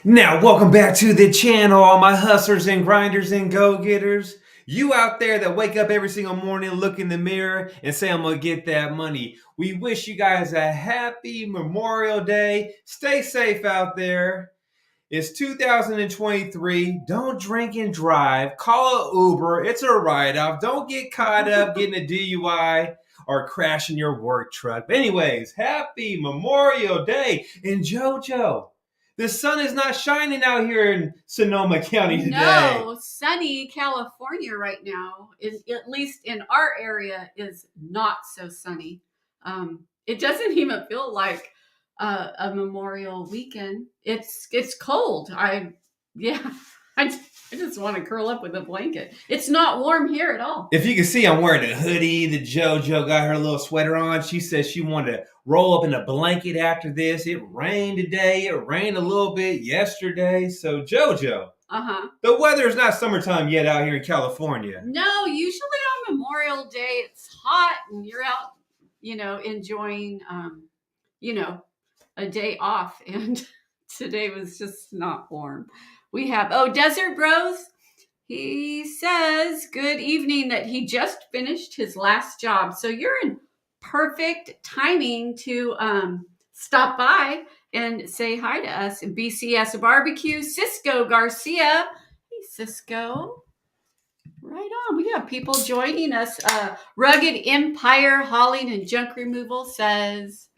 Now, welcome back to the channel, all my hustlers and grinders and go-getters. You out there that wake up every single morning, look in the mirror, and say, I'm going to get that money. We wish you guys a happy Memorial Day. Stay safe out there. It's 2023. Don't drink and drive. Call an Uber. It's a write-off. Don't get caught up getting a DUI or crashing your work truck. But anyways, happy Memorial Day. And JoJo, the sun is not shining out here in Sonoma County today. No, sunny California right now, is at least in our area, is not so sunny. It doesn't even feel like a Memorial weekend. It's cold. I just want to curl up with a blanket. It's not warm here at all. If you can see, I'm wearing a hoodie. The JoJo got her little sweater on. She says she wanted to roll up in a blanket after this. It rained today. It rained a little bit yesterday. So JoJo, the weather is not summertime yet out here in California. No, usually on Memorial Day it's hot and you're out, enjoying, a day off. And today was just not warm. We have, Desert Bros. He says, good evening, that he just finished his last job. So you're in perfect timing to stop by and say hi to us. BCS Barbecue, Cisco Garcia. Hey, Cisco. Right on. We have people joining us. Rugged Empire Hauling and Junk Removal says,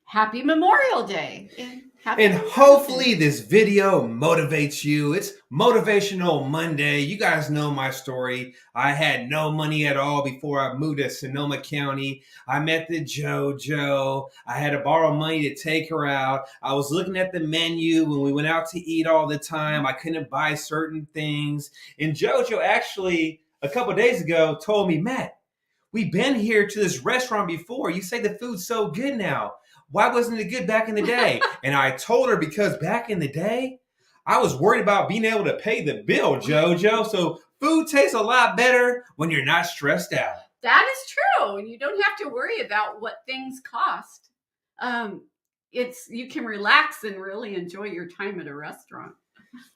Happy Memorial Day. And hopefully this video motivates you. It's Motivational Monday. You guys know my story. I had no money at all before I moved to Sonoma County. I met the JoJo. I had to borrow money to take her out. I was looking at the menu when we went out to eat all the time. I couldn't buy certain things. And JoJo actually, a couple of days ago, told me, Matt, we've been here to this restaurant before. You say the food's so good now. Why wasn't it good back in the day? And I told her because back in the day, I was worried about being able to pay the bill, JoJo. So food tastes a lot better when you're not stressed out. That is true. And you don't have to worry about what things cost. You can relax and really enjoy your time at a restaurant.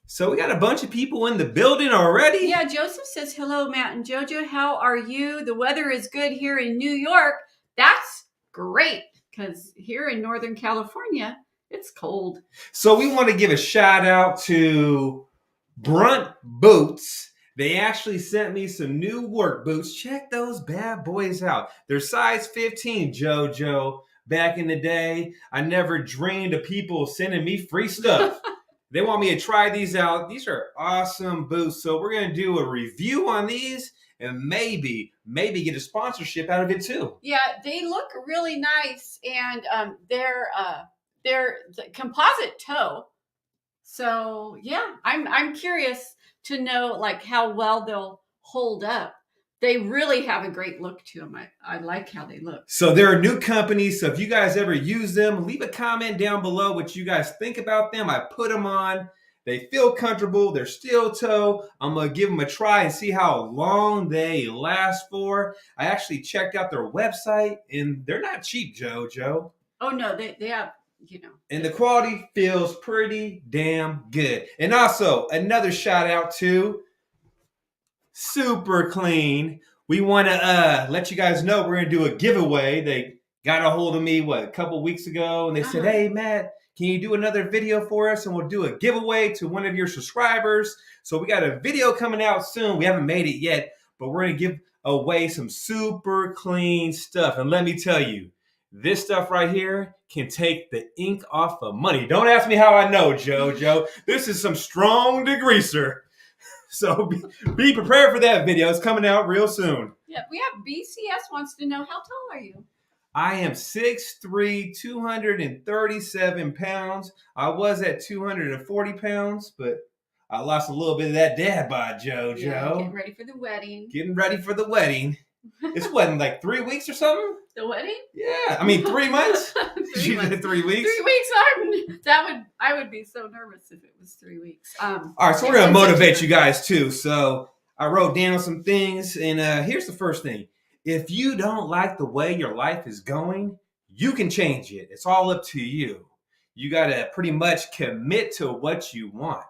So we got a bunch of people in the building already. Yeah, Joseph says, hello, Matt and JoJo. How are you? The weather is good here in New York. That's great. Because here in Northern California, it's cold. So we want to give a shout out to Brunt Boots. They actually sent me some new work boots. Check those bad boys out. They're size 15, JoJo. Back in the day, I never dreamed of people sending me free stuff. They want me to try these out. These are awesome boots. So we're going to do a review on these and maybe get a sponsorship out of it too. Yeah, they look really nice, and they're the composite toe. So yeah, I'm curious to know like how well they'll hold up. They really have a great look to them. I like how they look. So they're a new company. So if you guys ever use them, leave a comment down below what you guys think about them. I put them on. They feel comfortable. They're steel toe. I'm going to give them a try and see how long they last for. I actually checked out their website, and they're not cheap, JoJo. Oh, no, they have, And the quality feels pretty damn good. And also, another shout out to Super Clean. We want to let you guys know we're going to do a giveaway. They got a hold of me, a couple weeks ago, and they said, hey, Matt, can you do another video for us? And we'll do a giveaway to one of your subscribers. So we got a video coming out soon. We haven't made it yet, but we're going to give away some super clean stuff. And let me tell you, this stuff right here can take the ink off of money. Don't ask me how I know, JoJo. This is some strong degreaser. So be prepared for that video. It's coming out real soon. Yeah, we have BCS wants to know, how tall are you? I am 6'3", 237 pounds. I was at 240 pounds, but I lost a little bit of that dad bod, JoJo. Yeah, getting ready for the wedding. Getting ready for the wedding. It's what, in like 3 weeks or something? The wedding? Yeah, I mean 3 months. 3 months. 3 weeks. 3 weeks. I would be so nervous if it was 3 weeks. All right, so we're gonna motivate you guys too. So I wrote down some things, and here's the first thing. If you don't like the way your life is going, you can change it. It's all up to you. You got to pretty much commit to what you want.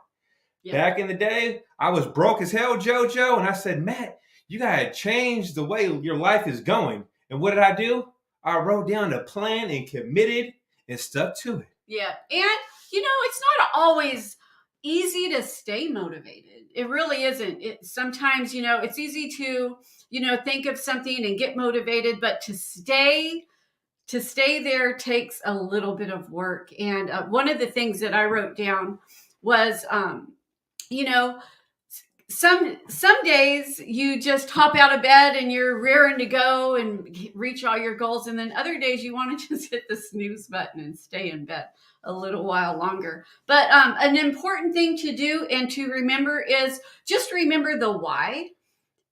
Yeah. Back in the day, I was broke as hell, JoJo, and I said, Matt, you got to change the way your life is going. And what did I do? I wrote down a plan and committed and stuck to it. Yeah. And, it's not always easy to stay motivated. It really isn't. Sometimes, it's easy to, think of something and get motivated, but to stay there takes a little bit of work. And one of the things that I wrote down was, some days you just hop out of bed and you're rearing to go and reach all your goals. And then other days you want to just hit the snooze button and stay in bed a little while longer. But an important thing to do and to remember is just remember the why.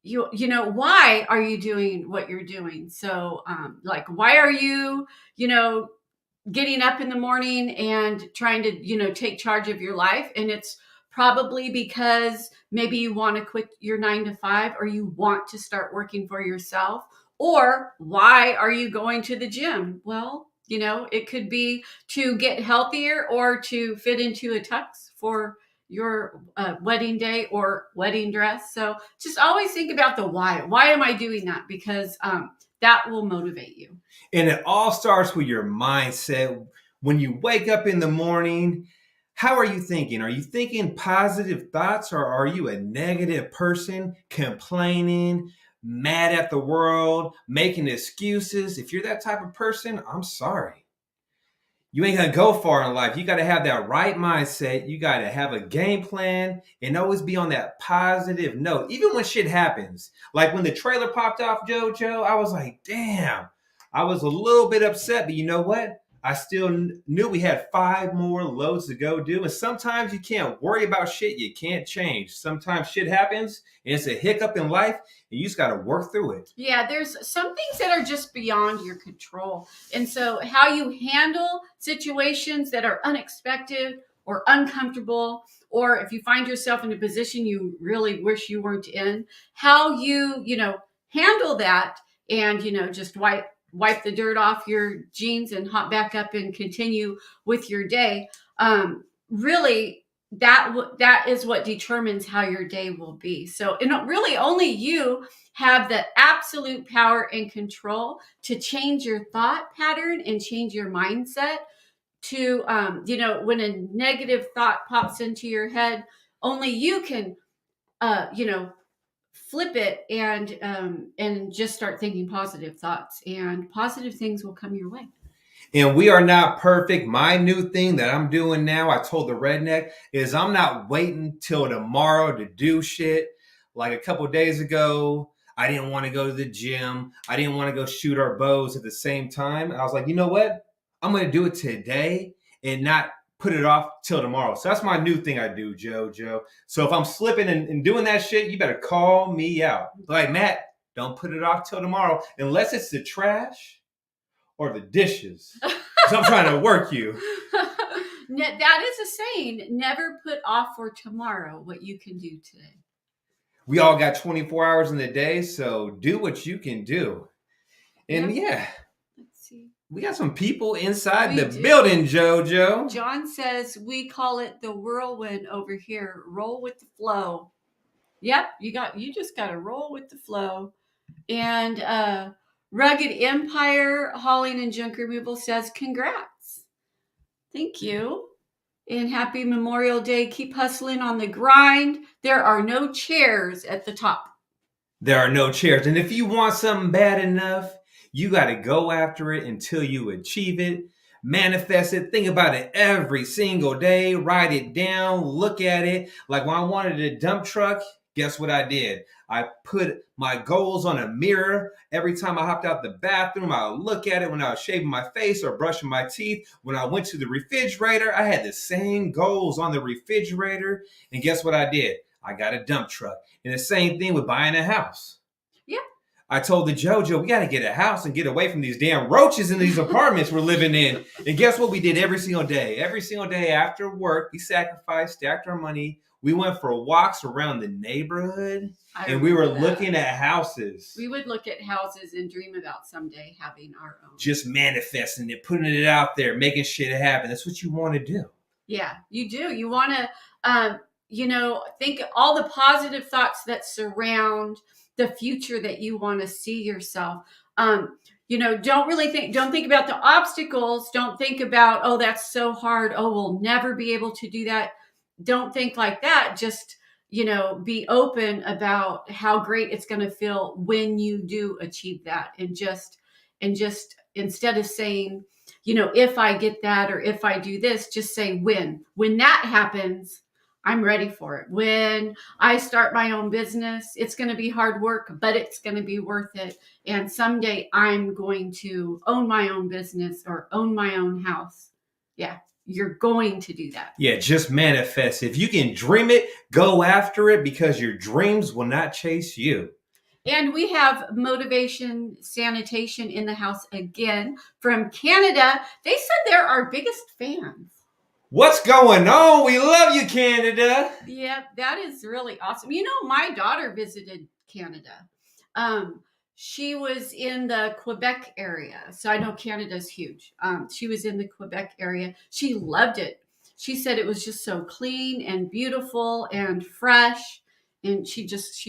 Why are you doing what you're doing? So why are you, getting up in the morning and trying to, take charge of your life? And it's probably because maybe you want to quit your 9 to 5, or you want to start working for yourself. Or why are you going to the gym? Well, it could be to get healthier or to fit into a tux for your wedding day or wedding dress. So just always think about the why. Why am I doing that? Because that will motivate you. And it all starts with your mindset. When you wake up in the morning, how are you thinking? Are you thinking positive thoughts, or are you a negative person, complaining, mad at the world, making excuses? If you're that type of person, I'm sorry. You ain't gonna go far in life. You got to have that right mindset. You got to have a game plan and always be on that positive note. Even when shit happens, like when the trailer popped off, JoJo, I was like, damn. I was a little bit upset, but you know what? I still knew we had 5 more loads to go do. And sometimes you can't worry about shit you can't change. Sometimes shit happens and it's a hiccup in life and you just got to work through it. Yeah, there's some things that are just beyond your control. And so how you handle situations that are unexpected or uncomfortable, or if you find yourself in a position you really wish you weren't in, how you, handle that and, just wipe the dirt off your jeans and hop back up and continue with your day. Really, that is what determines how your day will be. So, and really only you have the absolute power and control to change your thought pattern and change your mindset to, when a negative thought pops into your head, only you can, flip it and just start thinking positive thoughts, and positive things will come your way. And we are not perfect. My new thing that I'm doing now, I told the redneck, is I'm not waiting till tomorrow to do shit. Like a couple days ago, I didn't want to go to the gym. I didn't want to go shoot our bows at the same time. I was like, you know what? I'm going to do it today and not put it off till tomorrow. So that's my new thing I do, JoJo. So if I'm slipping and doing that shit, you better call me out. Like, Matt, don't put it off till tomorrow unless it's the trash or the dishes. So I'm trying to work you. That is a saying. Never put off for tomorrow what you can do today. We all got 24 hours in the day, so do what you can do. And yeah. Let's see. We got some people inside the building, JoJo. John says, we call it the whirlwind over here. Roll with the flow. Yep, you just got to roll with the flow. And Rugged Empire Hauling and Junk Removal says, congrats. Thank you. And happy Memorial Day. Keep hustling on the grind. There are no chairs at the top. There are no chairs. And if you want something bad enough, you got to go after it until you achieve it. Manifest it. Think about it every single day. Write it down. Look at it. Like when I wanted a dump truck, guess what I did? I put my goals on a mirror. Every time I hopped out the bathroom, I would look at it when I was shaving my face or brushing my teeth. When I went to the refrigerator, I had the same goals on the refrigerator. And guess what I did? I got a dump truck. And the same thing with buying a house. Yeah. I told the JoJo, we got to get a house and get away from these damn roaches in these apartments we're living in. And guess what we did every single day? Every single day after work, we sacrificed, stacked our money, we went for walks around the neighborhood, and we were looking at houses. We would look at houses and dream about someday having our own. Just manifesting it, putting it out there, making shit happen. That's what you want to do. Yeah, you do. You want to, think all the positive thoughts that surround the future that you want to see yourself. Don't think about the obstacles. Don't think about, oh, that's so hard. Oh, we'll never be able to do that. Don't think like that. Just, be open about how great it's going to feel when you do achieve that. And just instead of saying, if I get that, or if I do this, just say when that happens, I'm ready for it. When I start my own business, it's going to be hard work, but it's going to be worth it. And someday I'm going to own my own business or own my own house. Yeah, you're going to do that. Yeah, just manifest. If you can dream it, go after it, because your dreams will not chase you. And we have Motivation Sanitation in the house again from Canada. They said they're our biggest fans. What's going on? We love you, Canada. Yeah, that is really awesome. My daughter visited Canada. She was in the Quebec area. So I know Canada's huge. She was in the Quebec area. She loved it. She said it was just so clean and beautiful and fresh. And she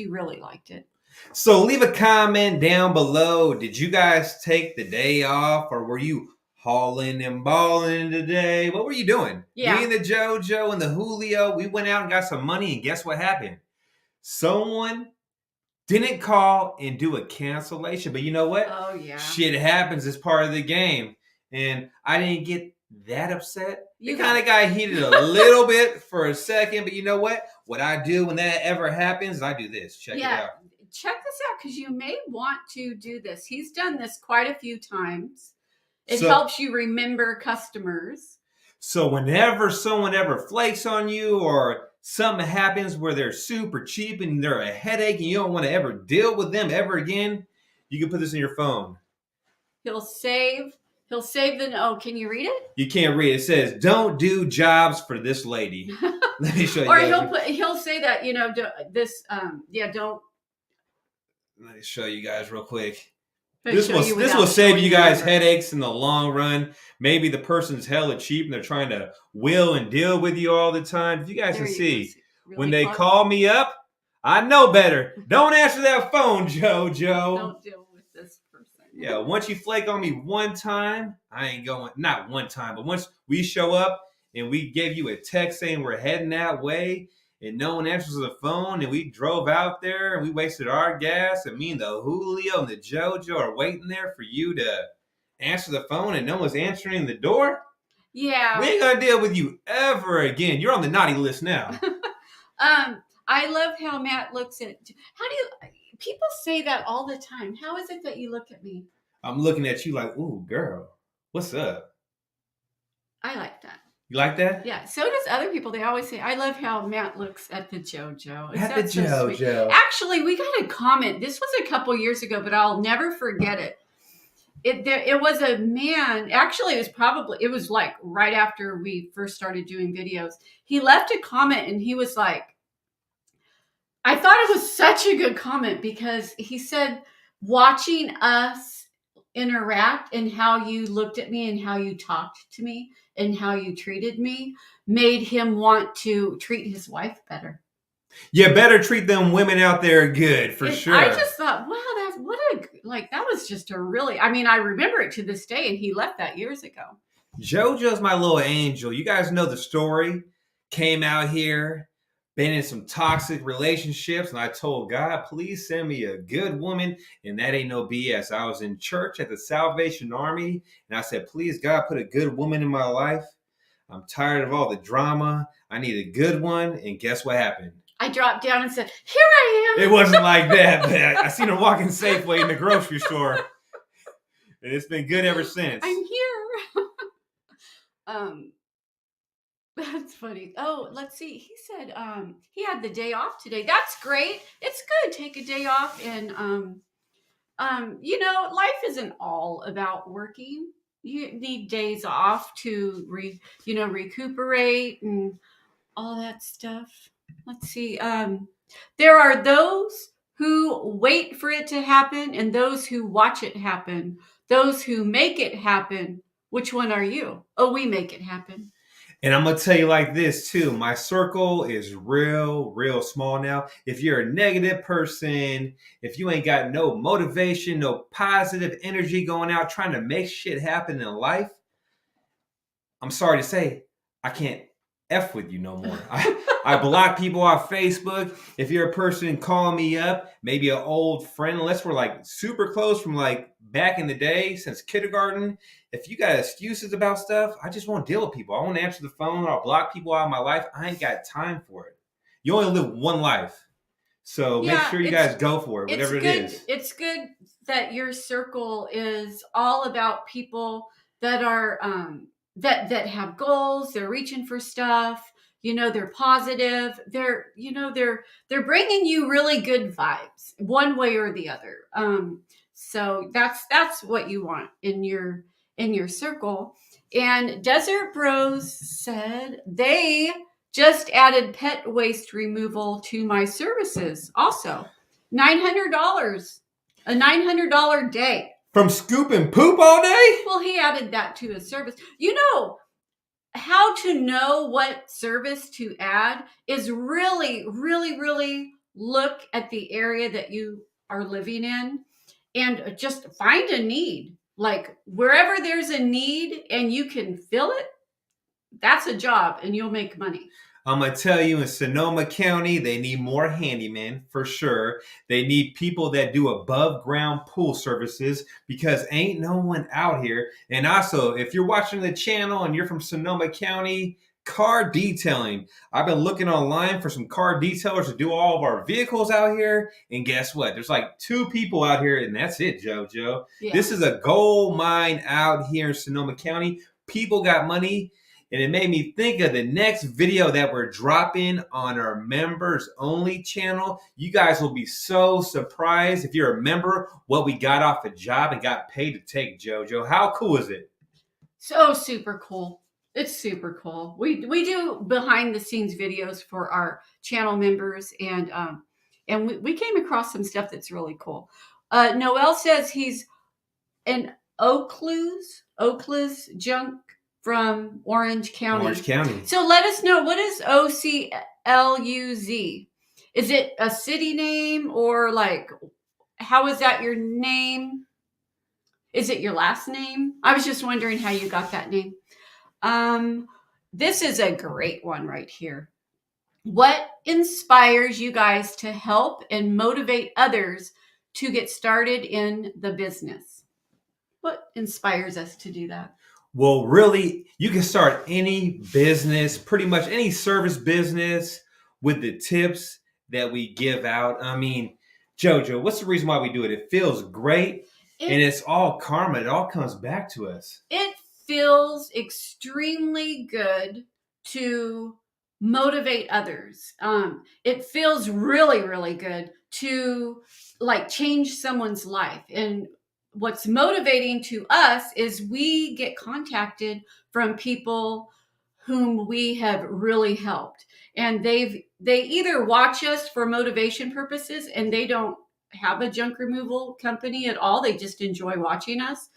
really liked it. So leave a comment down below. Did you guys take the day off, or were you hauling and balling today? What were you doing? Yeah. Me and the JoJo and the Julio, we went out and got some money, and guess what happened? Someone didn't call and do a cancellation. But you know what? Oh, yeah. Shit happens as part of the game. And I didn't get that upset. It kind of got heated a little bit for a second. But you know what? What I do when that ever happens, I do this. Check it out. Check this out, because you may want to do this. He's done this quite a few times. It helps you remember customers. So whenever someone ever flakes on you, or something happens where they're super cheap and they're a headache and you don't want to ever deal with them ever again, you can put this in your phone. He'll save can you read it? You can't read it. It says, don't do jobs for this lady. Let me show you. Or he'll say that, don't. Let me show you guys real quick. This will save you guys headaches in the long run. Maybe the person's hella cheap and they're trying to will and deal with you all the time. If you guys can see, when they call me up, I know better. Don't answer that phone, JoJo. Don't deal with this person. Yeah, once you flake on me one time, I ain't going. Not one time, but once we show up and we gave you a text saying we're heading that way, and no one answers the phone, and we drove out there and we wasted our gas, and me and the Julio and the JoJo are waiting there for you to answer the phone, and no one's answering the door. Yeah. We ain't gonna deal with you ever again. You're on the naughty list now. I love how Matt looks at. People say that all the time. How is it that you look at me? I'm looking at you like, ooh, girl, what's up? I like that. You like that? Yeah. So does other people. They always say, I love how Matt looks at the JoJo. At the JoJo. Actually, we got a comment. This was a couple years ago, but I'll never forget it. It was a man. Actually, it was like right after we first started doing videos. He left a comment and he was like, I thought it was such a good comment, because he said, watching us interact and how you looked at me and how you talked to me and how you treated me made him want to treat his wife better. You better treat them women out there good, for sure. I just thought, wow, that was just a really, I remember it to this day, and he left that years ago. JoJo's my little angel. You guys know the story. Came out here, been in some toxic relationships, and I told God, please send me a good woman, and that ain't no BS. I was in church at the Salvation Army, and I said, please, God, put a good woman in my life. I'm tired of all the drama. I need a good one, and guess what happened? I dropped down and said, here I am. It wasn't like that, but I seen her walking Safeway in the grocery store, and it's been good ever since. I'm here. That's funny. Oh, let's see. He said he had the day off today. That's great. It's good. Take a day off, and life isn't all about working. You need days off to recuperate and all that stuff. let's see. There are those who wait for it to happen and those who watch it happen. Those who make it happen. Which one are you? Oh, we make it happen. And I'm gonna tell you like this too. My circle is real small now. If you're a negative person, if you ain't got no motivation, no positive energy going out trying to make shit happen in life, I'm sorry to say, I can't F with you no more. I block people off Facebook. If you're a person calling me up, maybe an old friend, unless we're like super close from like back in the day since kindergarten, if you got excuses about stuff, I just won't deal with people. I won't answer the phone. I'll block people out of my life. I ain't got time for it. You only live one life. So make Yeah, sure you guys go for it, it's whatever it good. is. It's good that your circle is all about people that are that have goals. They're reaching for stuff. They're positive. They're bringing you really good vibes, one way or the other. So that's what you want in your circle. And Desert Bros said they just added pet waste removal to my services. Also, $900, a $900 day. From scooping poop all day? Well, he added that to his service. How to know what service to add is really look at the area that you are living in and just find a need. Like wherever there's a need and you can fill it, that's a job and you'll make money. I'm going to tell you, in Sonoma County, they need more handymen for sure. They need people that do above ground pool services because ain't no one out here. And also, if you're watching the channel and you're from Sonoma County, car detailing. I've been looking online for some car detailers to do all of our vehicles out here. And guess what? There's like 2 people out here, and that's it, JoJo. Yeah. This is a gold mine out here in Sonoma County. People got money. And it made me think of the next video that we're dropping on our members only channel. You guys will be so surprised if you're a member what we got off a job and got paid to take, JoJo. How cool is it? So super cool. It's super cool. We do behind the scenes videos for our channel members and we came across some stuff that's really cool. Noel says he's an Oakley's junk from Orange County. Orange County. So let us know, what is OCLUZ? Is it a city name or like, how is that your name? Is it your last name? I was just wondering how you got that name. This is a great one right here. What inspires you guys to help and motivate others to get started in the business? What inspires us to do that? Well, really, you can start any business, pretty much any service business with the tips that we give out. I mean, JoJo, what's the reason why we do it? It feels great and it's all karma. It all comes back to us. It feels extremely good to motivate others. It feels really good to like change someone's life. And what's motivating to us is we get contacted from people whom we have really helped, and they either watch us for motivation purposes and they don't have a junk removal company at all. They just enjoy watching us.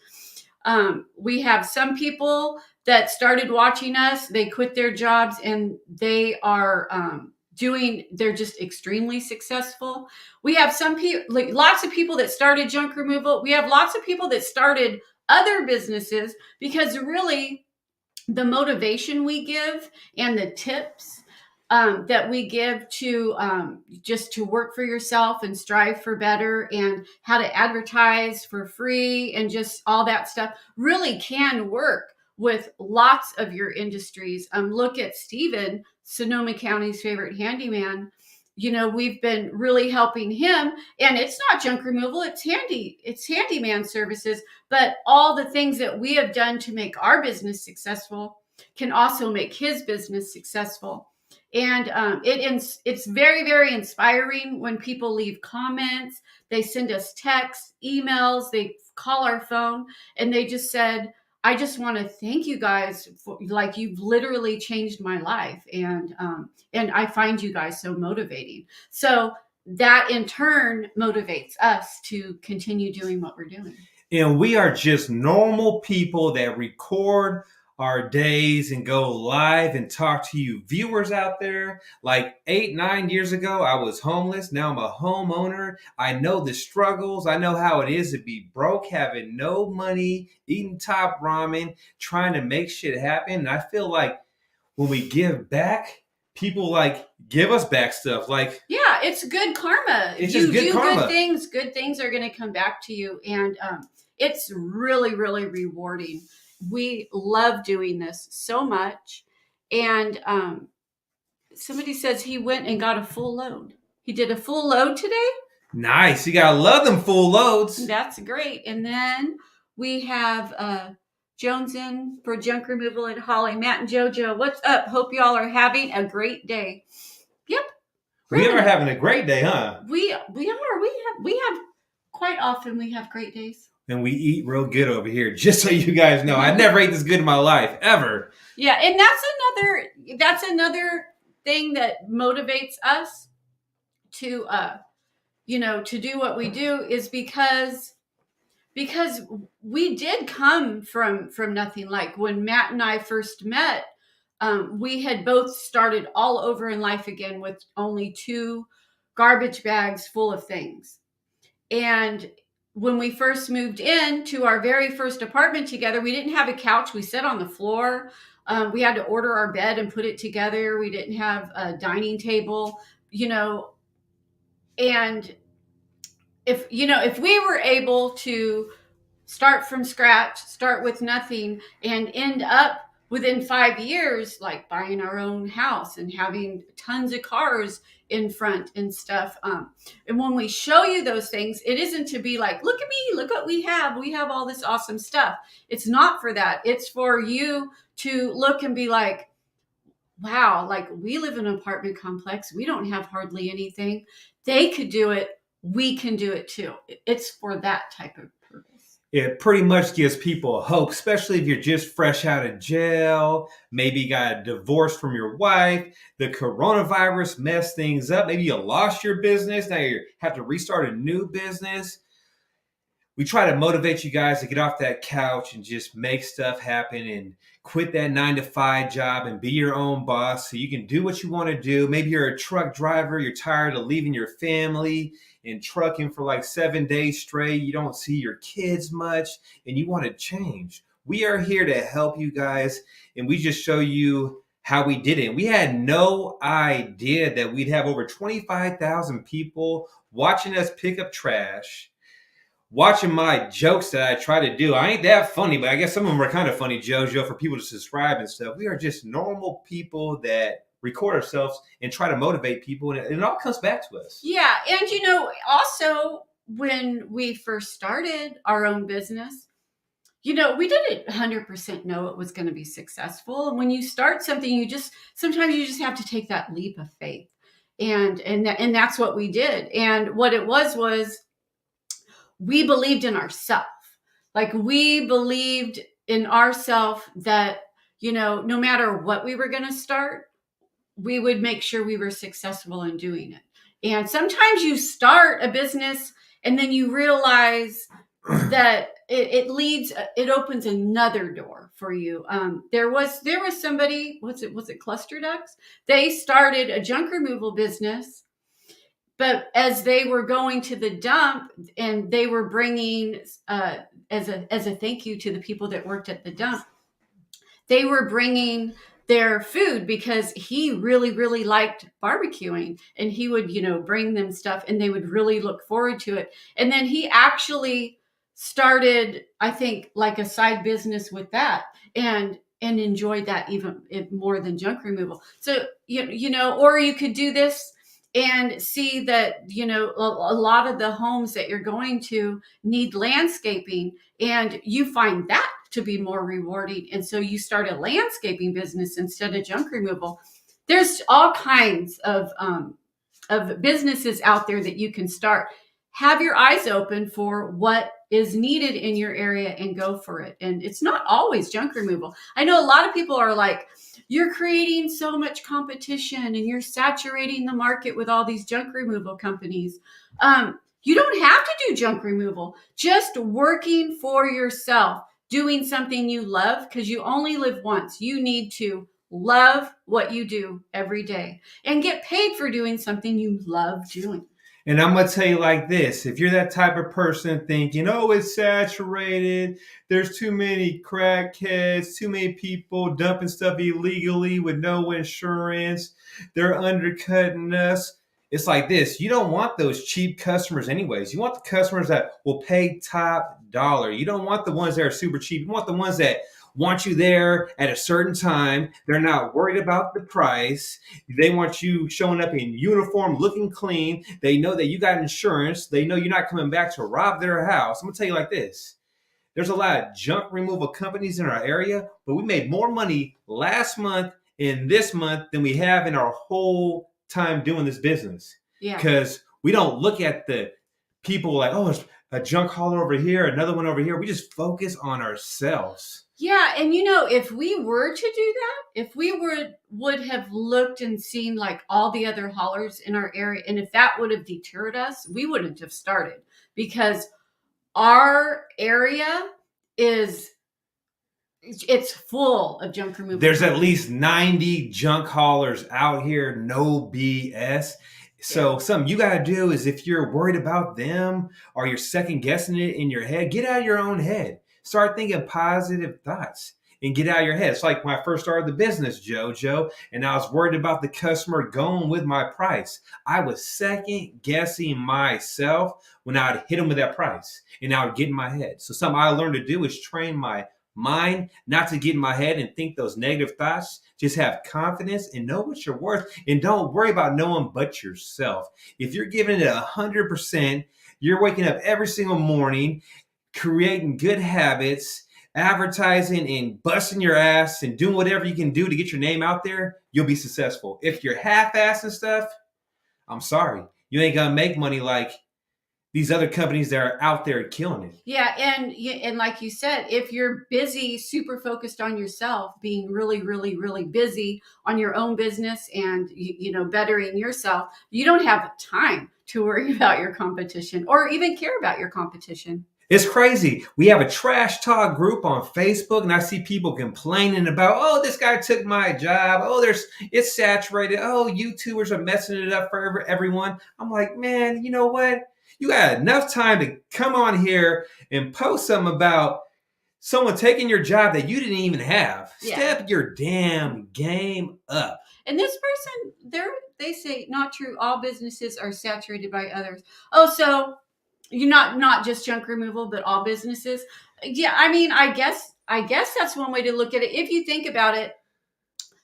We have some people that started watching us, they quit their jobs and they are they're just extremely successful. We have some people, like lots of people that started junk removal. We have lots of people that started other businesses because really the motivation we give and the tips that we give to just to work for yourself and strive for better and how to advertise for free and just all that stuff really can work with lots of your industries. Look at Steven, Sonoma County's favorite handyman. We've been really helping him, and it's not junk removal, it's handyman services, but all the things that we have done to make our business successful can also make his business successful. And it's very inspiring when people leave comments, they send us texts, emails, they call our phone, and they just said, I just want to thank you guys for, like, you've literally changed my life, and I find you guys so motivating. So that in turn motivates us to continue doing what we're doing. And we are just normal people that record our days and go live and talk to you viewers out there. Like 8, 9 years ago, I was homeless. Now I'm a homeowner. I know the struggles. I know how it is to be broke, having no money, eating top ramen, trying to make shit happen. And I feel like when we give back, people like give us back stuff. Like, yeah, it's good karma. It's you just good do karma. Good things are going to come back to you, and it's really, really rewarding. We love doing this so much. And somebody says he went and got a full load. He did a full load today. Nice. You gotta love them full loads. That's great. And then we have Jones in for junk removal and Holly. Matt and JoJo, what's up? Hope y'all are having a great day. Yep. We are having a great day, huh? We are. We have quite often we have great days. And we eat real good over here, just so you guys know. I never ate this good in my life, ever. Yeah, and that's another thing that motivates us to to do what we do, is because we did come from nothing. Like when Matt and I first met, we had both started all over in life again with only 2 garbage bags full of things. And when we first moved into our very first apartment together, we didn't have a couch. We sat on the floor. We had to order our bed and put it together. We didn't have a dining table, and if we were able to start from scratch, start with nothing, and end up within 5 years, like buying our own house and having tons of cars in front and stuff. And when we show you those things, it isn't to be like, look at me, look what we have. We have all this awesome stuff. It's not for that. It's for you to look and be like, wow, like we live in an apartment complex. We don't have hardly anything. They could do it. We can do it too. It's for that type of purpose. It pretty much gives people hope, especially if you're just fresh out of jail, maybe got divorced from your wife, the coronavirus messed things up, maybe you lost your business, now you have to restart a new business. We try to motivate you guys to get off that couch and just make stuff happen and quit that 9-to-5 job and be your own boss so you can do what you want to do. Maybe you're a truck driver, you're tired of leaving your family and trucking for like 7 days straight. You don't see your kids much and you want to change. We are here to help you guys, and we just show you how we did it. We had no idea that we'd have over 25,000 people watching us pick up trash, watching my jokes that I try to do. I ain't that funny, but I guess some of them are kind of funny, JoJo, for people to subscribe and stuff. We are just normal people that record ourselves and try to motivate people, and it all comes back to us. Yeah, and also when we first started our own business, we didn't 100% know it was going to be successful. And when you start something, sometimes you just have to take that leap of faith, and that's what we did. And what it was we believed in ourselves. Like we believed in ourselves that, no matter what we were going to start, we would make sure we were successful in doing it. And sometimes you start a business and then you realize that it opens another door for you. There was somebody, was it Cluster Ducks? They started a junk removal business. But as they were going to the dump and they were bringing, as a thank you to the people that worked at the dump, they were bringing their food because he really, really liked barbecuing, and he would, bring them stuff and they would really look forward to it. And then he actually started, I think, like a side business with that and enjoyed that even more than junk removal. So, or you could do this and see that, a lot of the homes that you're going to need landscaping, and you find that to be more rewarding. And so you start a landscaping business instead of junk removal. There's all kinds of businesses out there that you can start. Have your eyes open for what is needed in your area and go for it. And it's not always junk removal. I know a lot of people are like, you're creating so much competition and you're saturating the market with all these junk removal companies. You don't have to do junk removal. Just working for yourself, doing something you love, because you only live once. You need to love what you do every day and get paid for doing something you love doing. And I'm going to tell you like this. If you're that type of person thinking, oh, it's saturated, there's too many crackheads, too many people dumping stuff illegally with no insurance, they're undercutting us. It's like this. You don't want those cheap customers anyways. You want the customers that will pay top dollar. You don't want the ones that are super cheap. You want the ones that want you there at a certain time. They're not worried about the price. They want you showing up in uniform, looking clean. They know that you got insurance. They know you're not coming back to rob their house. I'm going to tell you like this. There's a lot of junk removal companies in our area, but we made more money last month and this month than we have in our whole time doing this business. Yeah. Because we don't look at the people like, oh, there's a junk hauler over here, another one over here. We just focus on ourselves. Yeah, and if we were to do that, if we would have looked and seen like all the other haulers in our area, and if that would have deterred us, we wouldn't have started, because our area it's full of junk removal. There's at least 90 junk haulers out here, no BS. So something you got to do is, if you're worried about them or you're second guessing it in your head, get out of your own head. Start thinking positive thoughts and get out of your head. It's like when I first started the business, JoJo, and I was worried about the customer going with my price. I was second guessing myself when I would hit them with that price, and I would get in my head. So something I learned to do is train my mind not to get in my head and think those negative thoughts. Just have confidence and know what you're worth, and don't worry about no one but yourself. If you're giving it 100%, you're waking up every single morning, creating good habits, advertising and busting your ass and doing whatever you can do to get your name out there, you'll be successful. If you're half-assing stuff, I'm sorry, you ain't gonna make money like these other companies that are out there killing it. Yeah, and like you said, if you're busy, super focused on yourself, being really, really, really busy on your own business and bettering yourself, you don't have time to worry about your competition or even care about your competition. It's crazy. We have a trash talk group on Facebook, and I see people complaining about, oh, this guy took my job. Oh, it's saturated. Oh, YouTubers are messing it up for everyone. I'm like, man, you know what? You got enough time to come on here and post something about someone taking your job that you didn't even have. Yeah. Step your damn game up. And this person, they say, not true. All businesses are saturated by others. Oh, so you're not just junk removal, but all businesses. Yeah, I mean, I guess that's one way to look at it. If you think about it,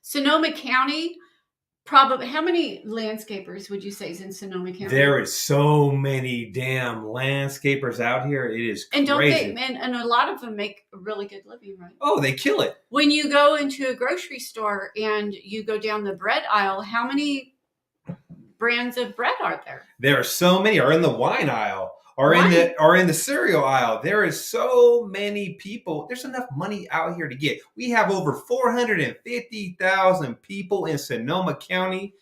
Sonoma County, probably, how many landscapers would you say is in Sonoma County? There is so many damn landscapers out here. It is crazy. And don't they? And a lot of them make a really good living, right? Oh, they kill it. When you go into a grocery store and you go down the bread aisle, how many brands of bread are there? There are so many. Or in the wine aisle. Or in the cereal aisle. There is so many people. There's enough money out here to get. We have over 450,000 people in Sonoma County.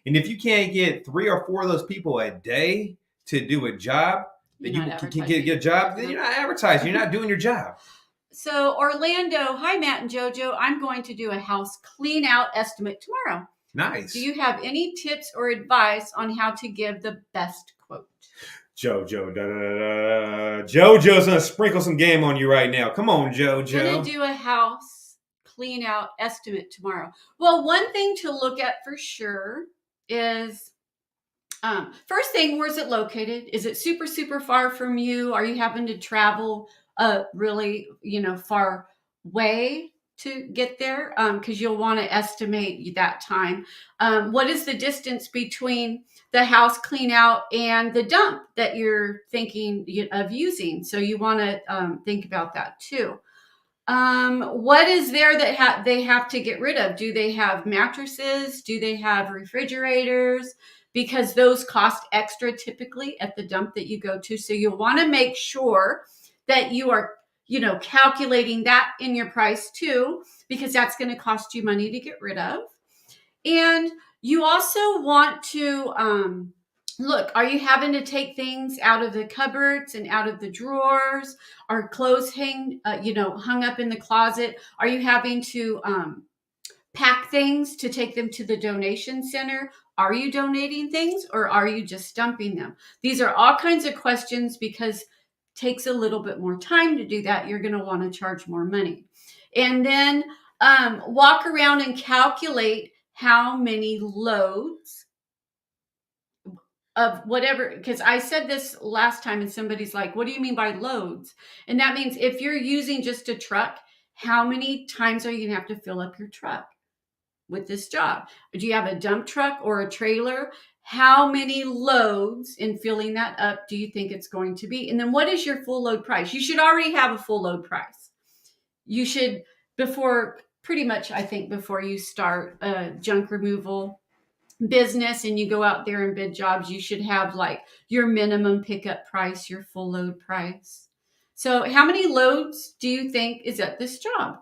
And if you can't get 3 or 4 of those people a day to do a job, that you can get a job, then you're not advertising. You're not doing your job. So Orlando, hi, Matt and JoJo. I'm going to do a house clean out estimate tomorrow. Nice. Do you have any tips or advice on how to give the best quote? JoJo's gonna sprinkle some game on you right now. Come on, JoJo. I'm gonna do a house clean out estimate tomorrow. Well, one thing to look at for sure is, first thing, where's it located? Is it super, super far from you? Are you having to travel a really, far way to get there? Because you'll want to estimate that time. What is the distance between the house clean out and the dump that you're thinking of using? So you want to think about that too. What is there that they have to get rid of? Do they have mattresses? Do they have refrigerators? Because those cost extra typically at the dump that you go to. So you'll want to make sure that you are, calculating that in your price too, because that's going to cost you money to get rid of. And you also want to look, are you having to take things out of the cupboards and out of the drawers? Are clothes hung up in the closet? Are you having to pack things to take them to the donation center? Are you donating things, or are you just dumping them? These are all kinds of questions, because it takes a little bit more time to do that. You're going to want to charge more money. And then walk around and calculate how many loads of whatever, because I said this last time and somebody's like, what do you mean by loads? And that means if you're using just a truck, how many times are you going to have to fill up your truck with this job? Do you have a dump truck or a trailer? How many loads in filling that up do you think it's going to be? And then what is your full load price? You should already have a full load price. You should, before you start a junk removal business and you go out there and bid jobs, you should have like your minimum pickup price, your full load price. So how many loads do you think is at this job?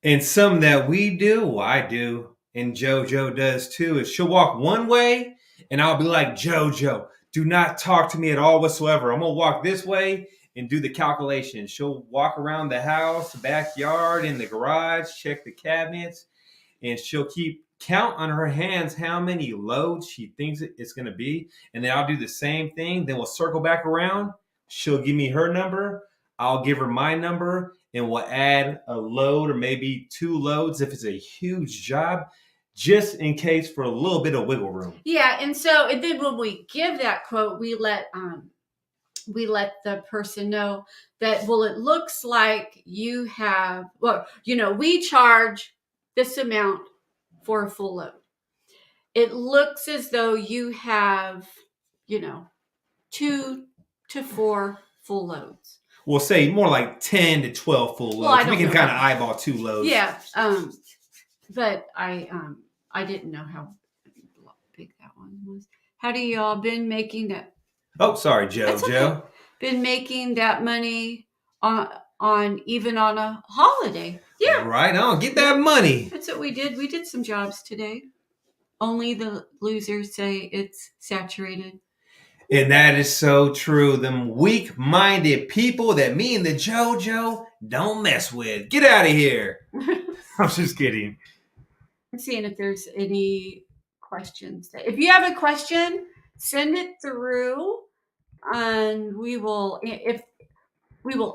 And some that we do, well, I do, and JoJo does too, is she'll walk one way and I'll be like, JoJo, do not talk to me at all whatsoever. I'm going to walk this way and do the calculation. She'll walk around the house, the backyard, in the garage, check the cabinets, and she'll keep count on her hands how many loads she thinks it's going to be. And then I'll do the same thing. Then we'll circle back around. She'll give me her number. I'll give her my number, and we'll add a load or maybe 2 loads if it's a huge job, just in case, for a little bit of wiggle room. Yeah, and then when we give that quote, we let the person know that, well, it looks like you have, we charge this amount for a full load. It looks as though you have, 2 to 4 full loads. We'll say more like 10 to 12 full loads. Well, we can kind of eyeball 2 loads. Yeah. But I didn't know how big that one was. How do y'all been making that? Oh, sorry, Joe. Okay. Been making that money on even on a holiday. Yeah. Right on. Get that money. That's what we did. We did some jobs today. Only the losers say it's saturated. And that is so true. Them weak-minded people that me and the JoJo don't mess with. Get out of here. I'm just kidding. I'm seeing if there's any questions. If you have a question, send it through, and we will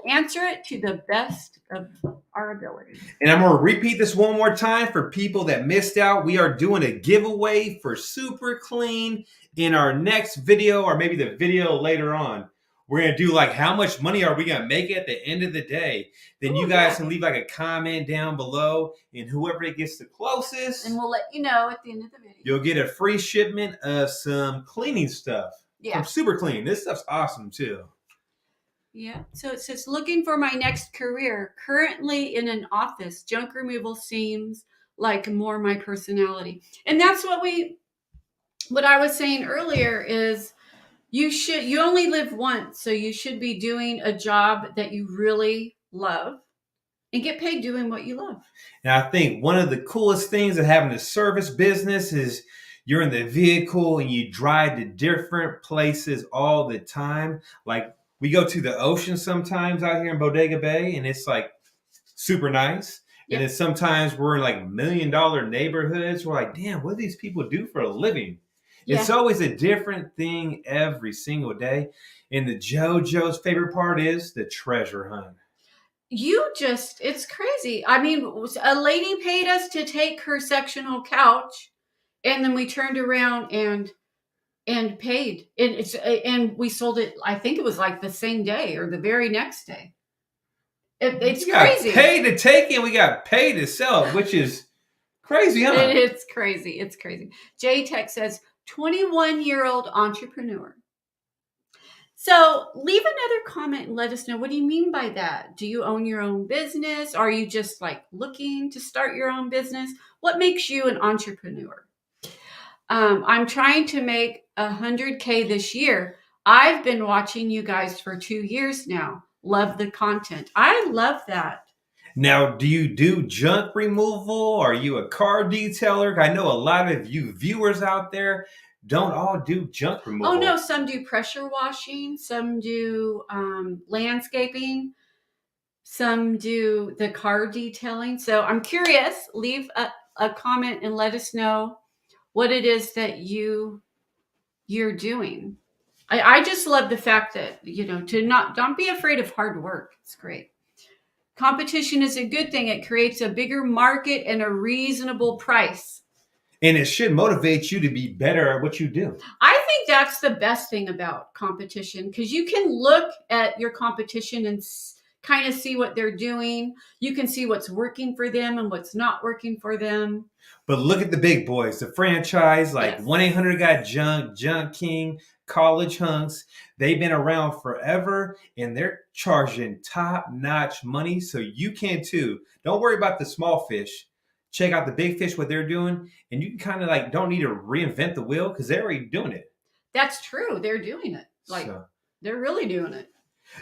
answer it to the best of our ability. And I'm going to repeat this one more time for people that missed out. We are doing a giveaway for Super Clean in our next video, or maybe the video later on. We're going to do like, how much money are we going to make at the end of the day? Then you guys can leave like a comment down below, and whoever gets the closest, and we'll let you know at the end of the video, you'll get a free shipment of some cleaning stuff from Super Clean. This stuff's awesome too. Yeah. So it says, looking for my next career, currently in an office. Junk removal seems like more my personality. And that's what I was saying earlier is you only live once. So you should be doing a job that you really love and get paid doing what you love. And I think one of the coolest things of having a service business is you're in the vehicle and you drive to different places all the time. Like, we go to the ocean sometimes out here in Bodega Bay, and it's like super nice. Yep. And then sometimes we're in like $1 million neighborhoods. We're like, damn, what do these people do for a living? Yeah. It's always a different thing every single day. And the JoJo's favorite part is the treasure hunt. It's crazy. I mean, a lady paid us to take her sectional couch, and then we turned around and paid, and we sold it. I think it was like the same day or the very next day. It's crazy. We got paid to take it, we got paid to sell it, which is crazy, huh? It's crazy. It's crazy. J Tech says 21-year-old entrepreneur. So leave another comment and let us know, what do you mean by that? Do you own your own business? Are you just like looking to start your own business? What makes you an entrepreneur? I'm trying to make $100K this year. I've been watching you guys for 2 years now. love the content. I love that. Now, do you do junk removal? Are you a car detailer? I know a lot of you viewers out there don't all do junk removal. Oh no, some do pressure washing, some do landscaping, some do the car detailing. So I'm curious. Leave a comment and let us know what it is that you're doing. I just love the fact that, to don't be afraid of hard work. It's great. Competition is a good thing. It creates a bigger market and a reasonable price. And it should motivate you to be better at what you do. I think that's the best thing about competition, because you can look at your competition and kind of see what they're doing. You can see what's working for them and what's not working for them. But look at the big boys, the franchise like Yes. 1-800-GOT-JUNK, Junk King, College Hunks. They've been around forever and they're charging top-notch money. So you can too. Don't worry about the small fish. Check out the big fish, what they're doing. And you can kind of like don't need to reinvent the wheel because they're already doing it. That's true. They're doing it. They're really doing it.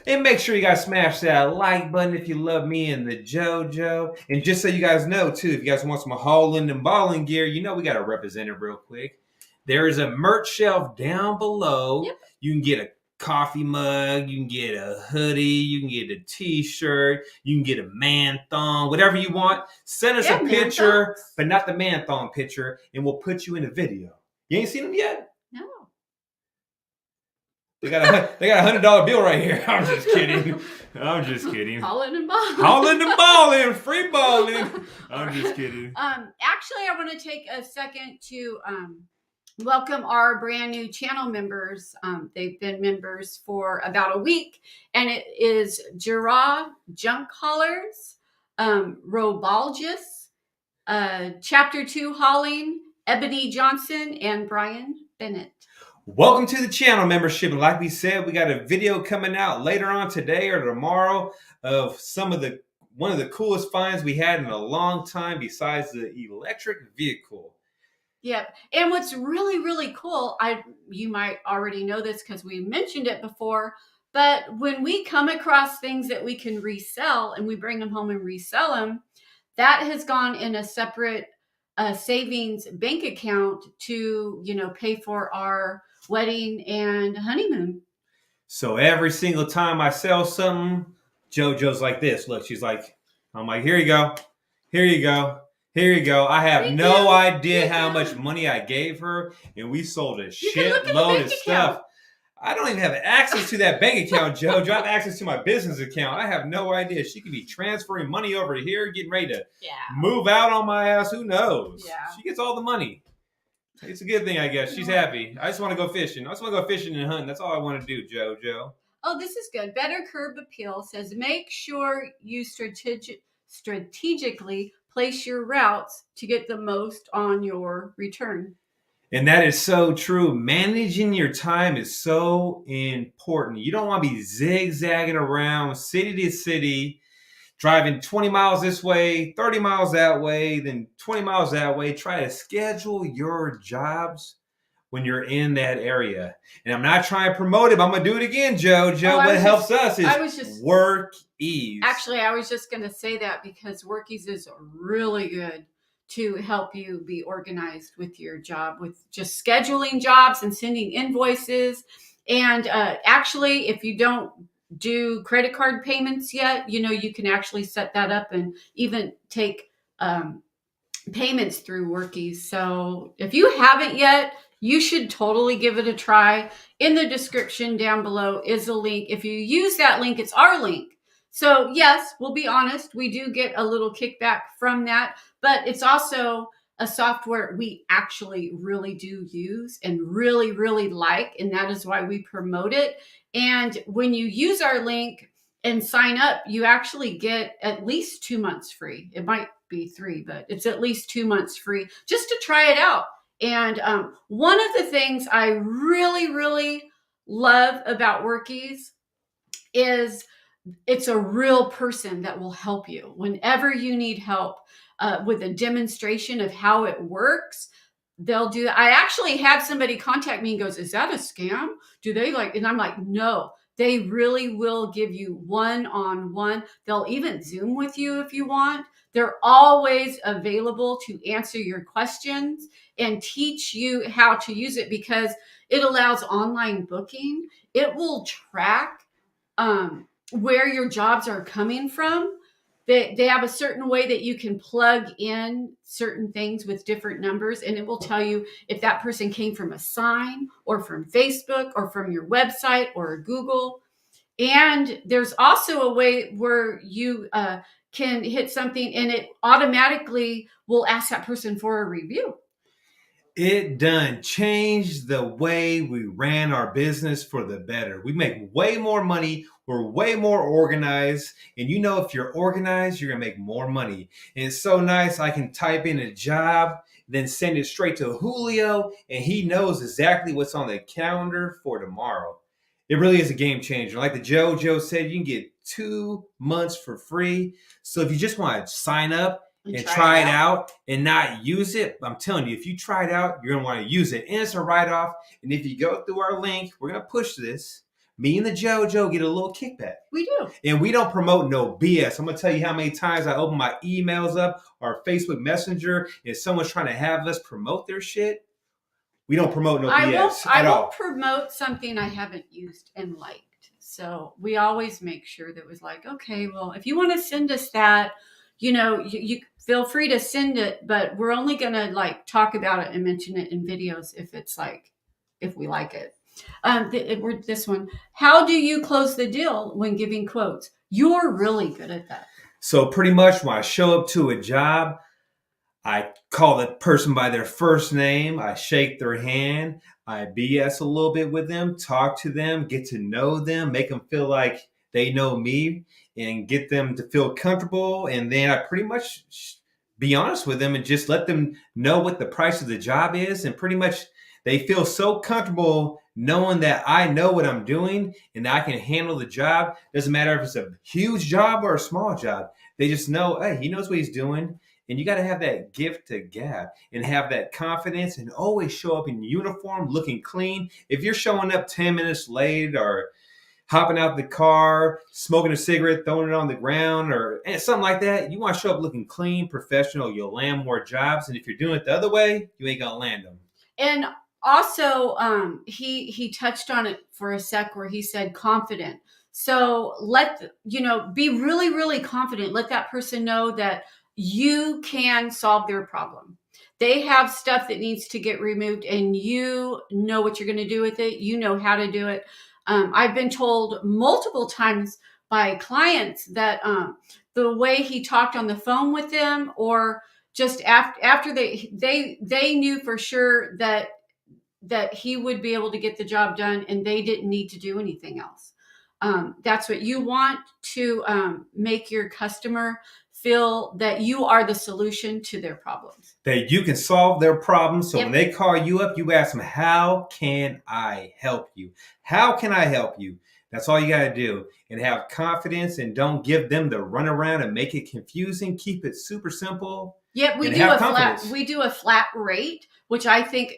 And make sure you guys smash that like button if you love me and the JoJo. And just so you guys know, too, if you guys want some hauling and balling gear, we got to represent it real quick. There is a merch shelf down below. Yep. You can get a coffee mug. You can get a hoodie. You can get a T-shirt. You can get a man thong, whatever you want. Send us a picture, but not the man thong picture, and we'll put you in a video. You ain't seen them yet? No. They got a $100 bill right here. I'm just kidding. Hauling and balling. Hauling and balling. Free balling. I'm just kidding. Actually, I want to take a second to welcome our brand new channel members. They've been members for about a week, and it is Jara Junk Haulers, Robalgis, Chapter 2 Hauling, Ebony Johnson, and Brian Bennett. Welcome to the channel membership. And like we said, we got a video coming out later on today or tomorrow of one of the coolest finds we had in a long time besides the electric vehicle. Yep. And what's really, really cool, you might already know this because we mentioned it before, but when we come across things that we can resell and we bring them home and resell them, that has gone in a separate savings bank account to, pay for our wedding and honeymoon. So every single time I sell something, JoJo's like this. Look, I'm like, here you go. Here you go. Here you go. I have no idea how much money I gave her, and we sold a shitload of stuff. I don't even have access to that bank account, JoJo. I have access to my business account. I have no idea. She could be transferring money over here, getting ready to move out on my ass. Who knows? Yeah. She gets all the money. It's a good thing, I guess. She's happy. I just want to go fishing. I just want to go fishing and hunting. That's all I want to do, JoJo. Oh, this is good. Better Curb Appeal says, make sure you strategically place your routes to get the most on your return. And that is so true. Managing your time is so important. You don't want to be zigzagging around city to city, driving 20 miles this way, 30 miles that way, then 20 miles that way. Try to schedule your jobs when you're in that area. And I'm not trying to promote it, but I'm going to do it again, JoJo. What helps us is Workiz. Actually, I was just going to say that because Workiz is really good to help you be organized with your job, with just scheduling jobs and sending invoices. And actually, if you don't do credit card payments yet, you can actually set that up and even take payments through Workiz. So if you haven't yet, you should totally give it a try. In the description down below is a link. If you use that link, it's our link. So yes, we'll be honest, we do get a little kickback from that, but it's also a software we actually really do use and really, really like, and that is why we promote it. And when you use our link and sign up, you actually get at least 2 months free. It might be 3, but it's at least 2 months free just to try it out. And one of the things I really, really love about Workiz is it's a real person that will help you whenever you need help with a demonstration of how it works. They'll do that. I actually had somebody contact me and goes, is that a scam? Do they and I'm like, no, They really will give you one-on-one. They'll even Zoom with you if you want. They're always available to answer your questions and teach you how to use it, because it allows online booking. It will track where your jobs are coming from. They have a certain way that you can plug in certain things with different numbers, and it will tell you if that person came from a sign or from Facebook or from your website or Google. And there's also a way where you can hit something and it automatically will ask that person for a review. It done changed the way we ran our business for the better. We make way more money. We're way more organized. And you know, if you're organized, you're going to make more money. And it's so nice. I can type in a job, then send it straight to Julio, and he knows exactly what's on the calendar for tomorrow. It really is a game changer. Like the Joe said, you can get 2 months for free. So if you just want to sign up and try it out and not use it, I'm telling you, if you try it out, you're going to want to use it. And it's a write-off. And if you go through our link, we're going to push this. Me and the Joe get a little kickback. We do. And we don't promote no BS. I'm going to tell you how many times I open my emails up or Facebook Messenger and someone's trying to have us promote their shit. We don't promote no BS I at all. won't promote something I haven't used and liked. So we always make sure that it was like, okay, well, if you want to send us that, you feel free to send it, but we're only going to like talk about it and mention it in videos if we like it. This one, how do you close the deal when giving quotes? You're really good at that. So pretty much when I show up to a job, I call the person by their first name. I shake their hand. I BS a little bit with them, talk to them, get to know them, make them feel like they know me, and get them to feel comfortable. And then I pretty much be honest with them and just let them know what the price of the job is. And pretty much they feel so comfortable knowing that I know what I'm doing and that I can handle the job. Doesn't matter if it's a huge job or a small job. They just know, hey, he knows what he's doing. And you got to have that gift to gab and have that confidence and always show up in uniform, looking clean. If you're showing up 10 minutes late or hopping out the car, smoking a cigarette, throwing it on the ground or something like that, you want to show up looking clean, professional. You'll land more jobs. And if you're doing it the other way, you ain't going to land them. And also, he touched on it for a sec where he said confident. So be really, really confident. Let that person know that you can solve their problem. They have stuff that needs to get removed and you know what you're going to do with it. You know how to do it. I've been told multiple times by clients that the way he talked on the phone with them, or just after they knew for sure that he would be able to get the job done and they didn't need to do anything else. That's what you want to make your customer feel, that you are the solution to their problems. That you can solve their problems. So Yep. When they call you up, you ask them, how can I help you? How can I help you? That's all you got to do. And have confidence and don't give them the runaround and make it confusing. Keep it super simple. Yep, we do a flat rate, which I think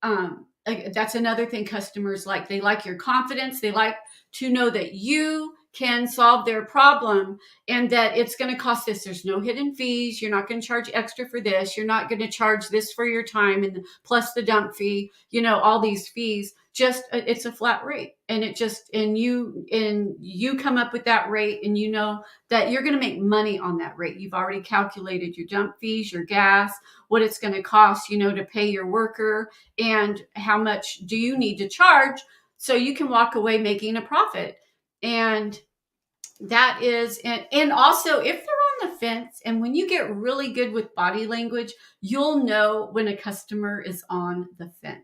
that's another thing customers like. They like your confidence. They like to know that you can solve their problem and that it's going to cost this. There's no hidden fees. You're not going to charge extra for this. You're not going to charge this for your time and plus the dump fee, all these fees. Just it's a flat rate, and you come up with that rate, and you know that you're going to make money on that rate. You've already calculated your dump fees, your gas, what it's going to cost, to pay your worker, and how much do you need to charge so you can walk away making a profit. And that is, and also if they're on the fence, and when you get really good with body language, you'll know when a customer is on the fence.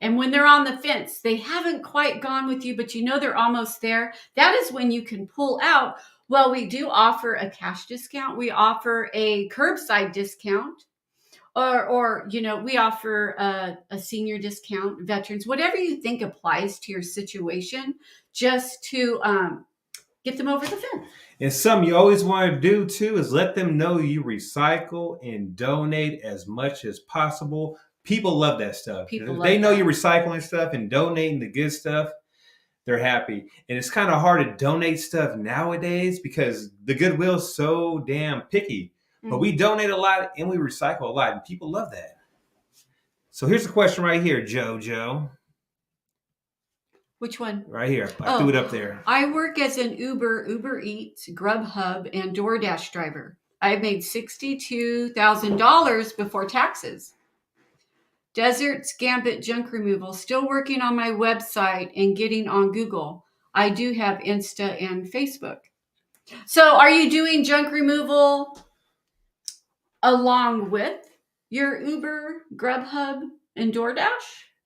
And when they're on the fence, they haven't quite gone with you, but they're almost there. That is when you can pull out. Well, we do offer a cash discount. We offer a curbside discount, or we offer a senior discount, veterans, whatever you think applies to your situation, just to get them over the fence. And something you always want to do too is let them know you recycle and donate as much as possible. People love that stuff. They know you're recycling stuff and donating the good stuff. they're happy. And it's kind of hard to donate stuff nowadays because the Goodwill's so damn picky. But we donate a lot and we recycle a lot, and people love that. So here's the question right here, JoJo. Which one? Right here. I threw it up there. I work as an Uber Eats, Grubhub, and DoorDash driver. I've made $62,000 before taxes. Desert's Gambit Junk Removal. Still working on my website and getting on Google. I do have Insta and Facebook. So are you doing junk removal along with your Uber, Grubhub, and DoorDash?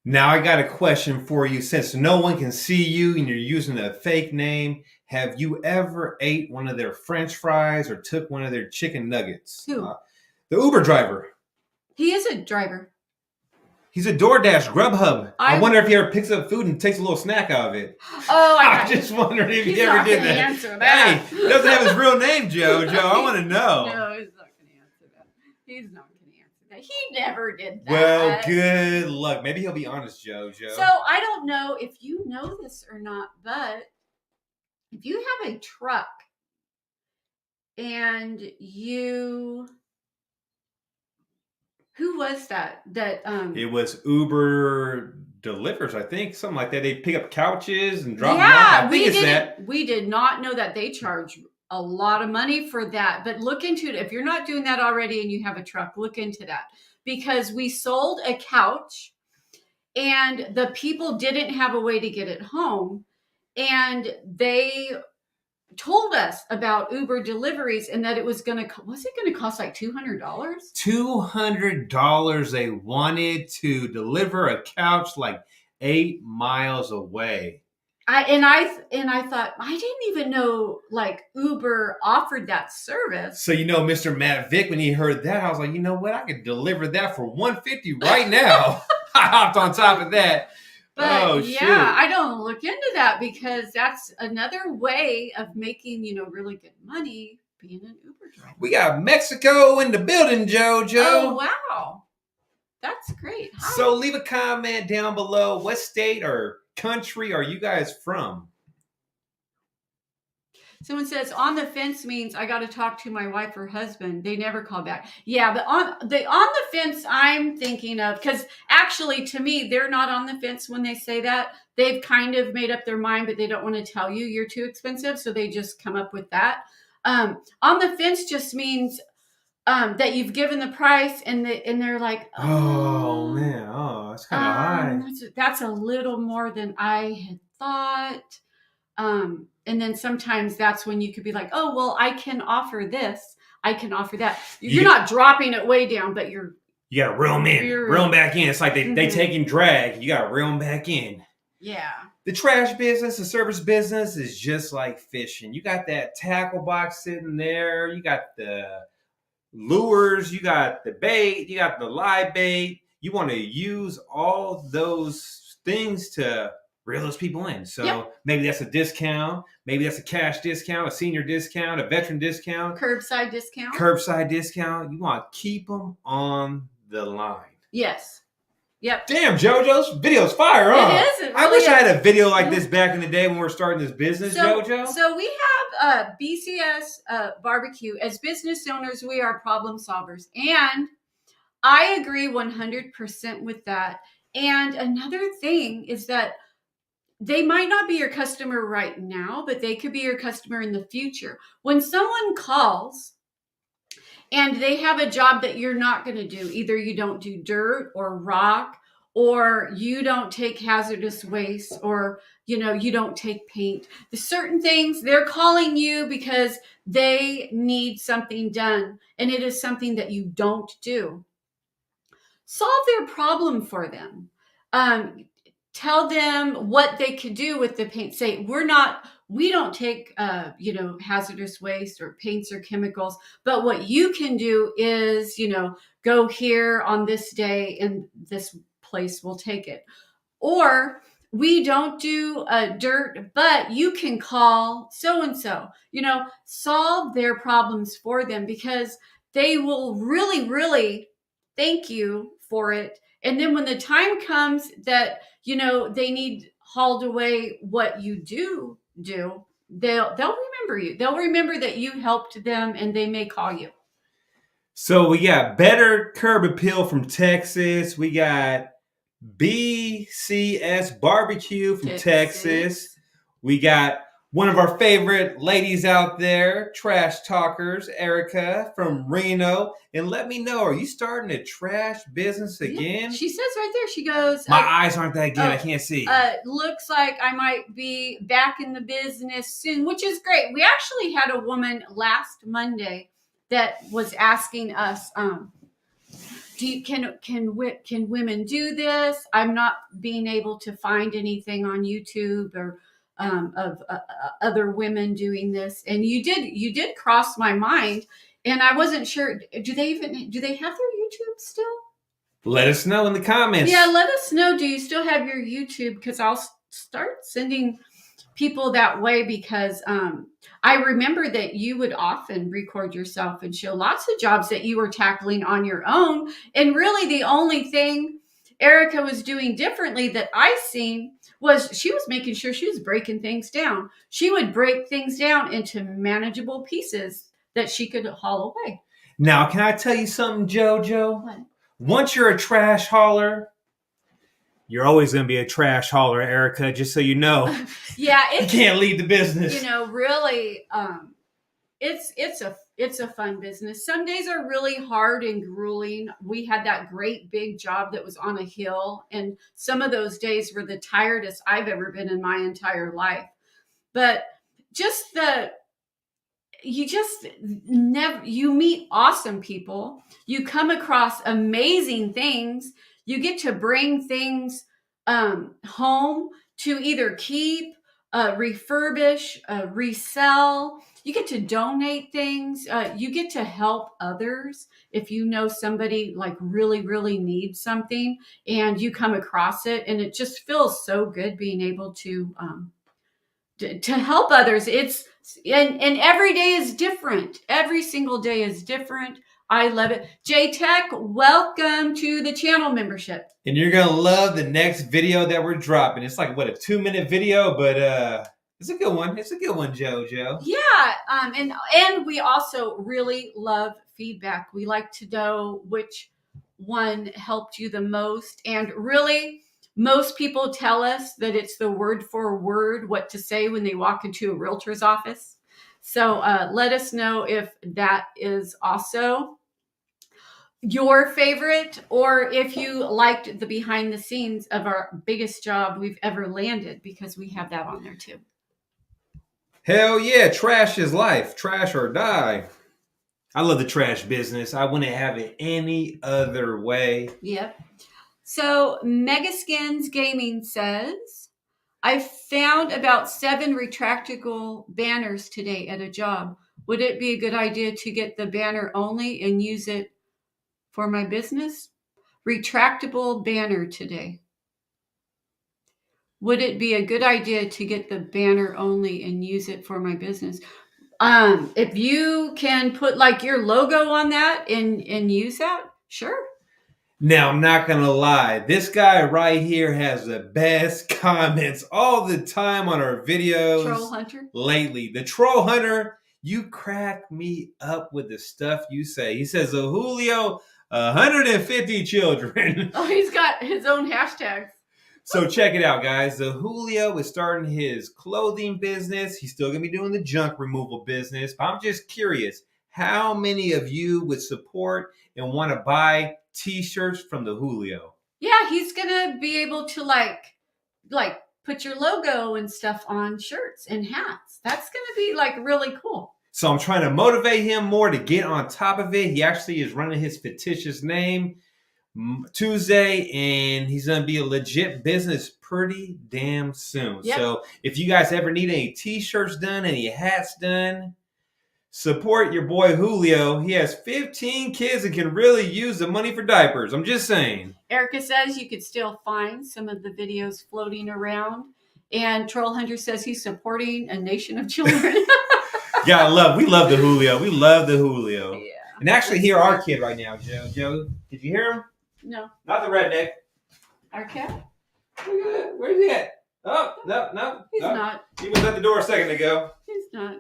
Now I got a question for you. Since no one can see you and you're using a fake name, have you ever ate one of their French fries or took one of their chicken nuggets? Who? The Uber driver. He is a driver. He's a DoorDash, Grubhub. I wonder if he ever picks up food and takes a little snack out of it. Oh, I just wondered if he ever did that. Answer that. Hey, he doesn't have his real name, JoJo. I want to know. No, he's not going to answer that. He's not going to answer that. He never did that. Well, good luck. Maybe he'll be honest, JoJo. So I don't know if you know this or not, but if you have a truck and you... Who was that? It was Uber delivers, I think, something like that. They pick up couches and drop them off. I think it's that. We did not know that they charge a lot of money for that. But look into it. If you're not doing that already and you have a truck, look into that. Because we sold a couch and the people didn't have a way to get it home. And they told us about Uber deliveries and that it was going to cost like $200? $200 they wanted to deliver a couch like 8 miles away. I thought, I didn't even know like Uber offered that service. So Mr. Matt Vick, when he heard that, I was like, you know what? I could deliver that for $150 right now. I hopped on top of that. But shoot. I don't look into that because that's another way of making, really good money being an Uber driver. We got Mexico in the building, JoJo. Oh, wow. That's great. Hi. So leave a comment down below. What state or country are you guys from? Someone says, on the fence means I got to talk to my wife or husband. They never call back. Yeah, but on the fence I'm thinking of, because actually to me, they're not on the fence when they say that. They've kind of made up their mind, but they don't want to tell you you're too expensive. So they just come up with that. On the fence just means that you've given the price and they're like, oh man, that's kind of high. That's a little more than I had thought. And then sometimes that's when you could be like, oh, well, I can offer this. I can offer that. You're not dropping it way down, but you got to reel them in, reel them back in. It's like they take and drag. You got to reel them back in. Yeah. The trash business, the service business is just like fishing. You got that tackle box sitting there. You got the lures. You got the bait. You got the live bait. You want to use all those things to reel those people in. So maybe that's a discount. Maybe that's a cash discount, a senior discount, a veteran discount. Curbside discount. Curbside discount. You want to keep them on the line. Yes. Yep. Damn, JoJo's video's fire, huh? It is. It really I wish I had a video like this back in the day when we were starting this business, JoJo. So we have BCS barbecue. As business owners, we are problem solvers. And I agree 100% with that. And another thing is that they might not be your customer right now, but they could be your customer in the future. When someone calls and they have a job that you're not going to do, either you don't do dirt or rock, or you don't take hazardous waste, or, you don't take paint. The certain things, they're calling you because they need something done, and it is something that you don't do. Solve their problem for them. Tell them what they could do with the paint. Say, we don't take, hazardous waste or paints or chemicals, but what you can do is, go here on this day and this place will take it. Or we don't do dirt, but you can call so-and-so, solve their problems for them because they will really, really thank you for it. And then when the time comes that, they need hauled away what you do, they'll remember you. They'll remember that you helped them, and they may call you. So we got Better Curb Appeal from Texas. We got BCS Barbecue from Texas. We got one of our favorite ladies out there, Trash Talkers, Erica from Reno. And let me know, are you starting a trash business again? She says right there, she goes, my eyes aren't that good. I can't see. Looks like I might be back in the business soon, which is great. We actually had a woman last Monday that was asking us, can women do this? I'm not being able to find anything on YouTube or of other women doing this. And you did cross my mind, and I wasn't sure. Do they have their YouTube still? Let us know in the comments. Yeah, let us know. Do you still have your YouTube? Because I'll start sending people that way, because I remember that you would often record yourself and show lots of jobs that you were tackling on your own. And really the only thing Erica was doing differently that I seen was she was making sure she was breaking things down. She would break things down into manageable pieces that she could haul away. Now, can I tell you something, JoJo? What? Once you're a trash hauler, you're always going to be a trash hauler, Erica, just so you know. Yeah, you can't leave the business. Really, it's a fun business. Some days are really hard and grueling. We had that great big job that was on a hill, and some of those days were the tiredest I've ever been in my entire life. But you meet awesome people. You come across amazing things. You get to bring things home to either keep, refurbish, resell. You get to donate things. You get to help others. If you know somebody like really, really needs something and you come across it, and it just feels so good being able to help others. And every day is different. Every single day is different. I love it. J-Tech, welcome to the channel membership. And you're going to love the next video that we're dropping. It's like, what, a 2-minute video? But it's a good one. It's a good one, JoJo. Yeah. And we also really love feedback. We like to know which one helped you the most. And really, most people tell us that it's the word for word what to say when they walk into a realtor's office. So let us know if that is also your favorite, or if you liked the behind the scenes of our biggest job we've ever landed, because we have that on there too. Hell yeah, trash is life. Trash or die. I love the trash business. I wouldn't have it any other way. Yep. So Megaskins Gaming says, I found about 7 retractable banners today at a job. Would it be a good idea to get the banner only and use it for my business? Retractable banner today. Would it be a good idea to get the banner only and use it for my business? If you can put like your logo on that and use that, sure. Now, I'm not going to lie. This guy right here has the best comments all the time on our videos. Troll Hunter? Lately. The Troll Hunter, you crack me up with the stuff you say. He says, Julio, 150 children. Oh, he's got his own hashtags. So check it out, guys. The Julio is starting his clothing business. He's still going to be doing the junk removal business. But I'm just curious, how many of you would support and want to buy T-shirts from the Julio? Yeah, he's going to be able to like put your logo and stuff on shirts and hats. That's going to be like really cool. So I'm trying to motivate him more to get on top of it. He actually is running his fictitious name Tuesday, and he's going to be a legit business pretty damn soon. Yep. So if you guys ever need any T-shirts done, any hats done, support your boy Julio. He has 15 kids and can really use the money for diapers. I'm just saying. Erica says you could still find some of the videos floating around. And Troll Hunter says he's supporting a nation of children. Yeah, we love the Julio. We love the Julio. Yeah. And actually hear our kid right now, Joe. Joe, did you hear him? No. Not the redneck. Our cat? Where's he at? Oh, no. He's not. He was at the door a second ago. He's not.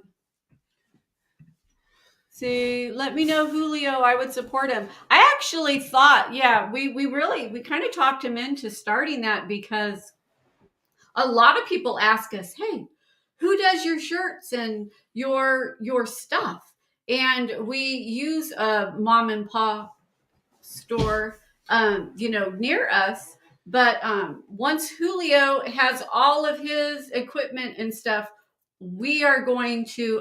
See, let me know, Julio. I would support him. I actually thought, yeah, we kind of talked him into starting that because a lot of people ask us, hey, who does your shirts and your stuff? And we use a mom and pop store, near us. But once Julio has all of his equipment and stuff, we are going to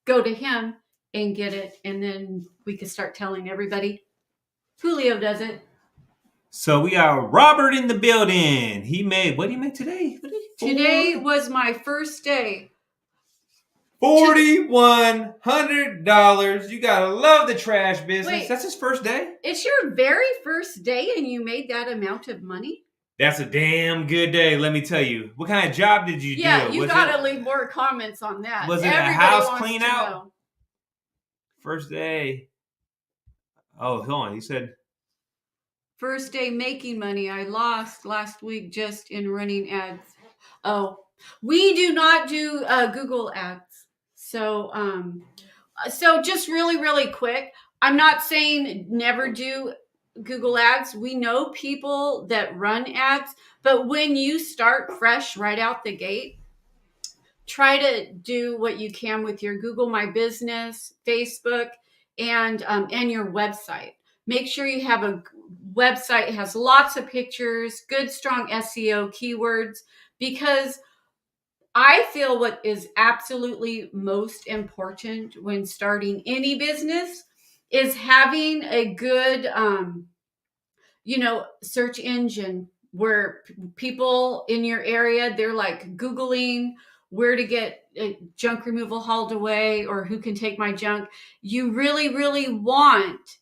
go to him and get it, and then we can start telling everybody. Julio does it. So we got Robert in the building. What did he make today? Today was my first day. $4,100. You gotta love the trash business. Wait. That's his first day? It's your very first day and you made that amount of money? That's a damn good day, let me tell you. What kind of job did you do? Yeah, you gotta leave more comments on that. Was it Everybody a house wants clean to out? know. First day. Oh, hold on. He said, First day making money. I lost last week just in running ads. Oh, we do not do Google ads. So just really quick. I'm not saying never do Google ads. We know people that run ads, but when you start fresh right out the gate, try to do what you can with your Google My Business, Facebook, and your website. Make sure you have a website that has lots of pictures, good, strong SEO keywords, because I feel what is absolutely most important when starting any business is having a good, search engine where people in your area, they're like Googling where to get junk removal hauled away or who can take my junk. You really want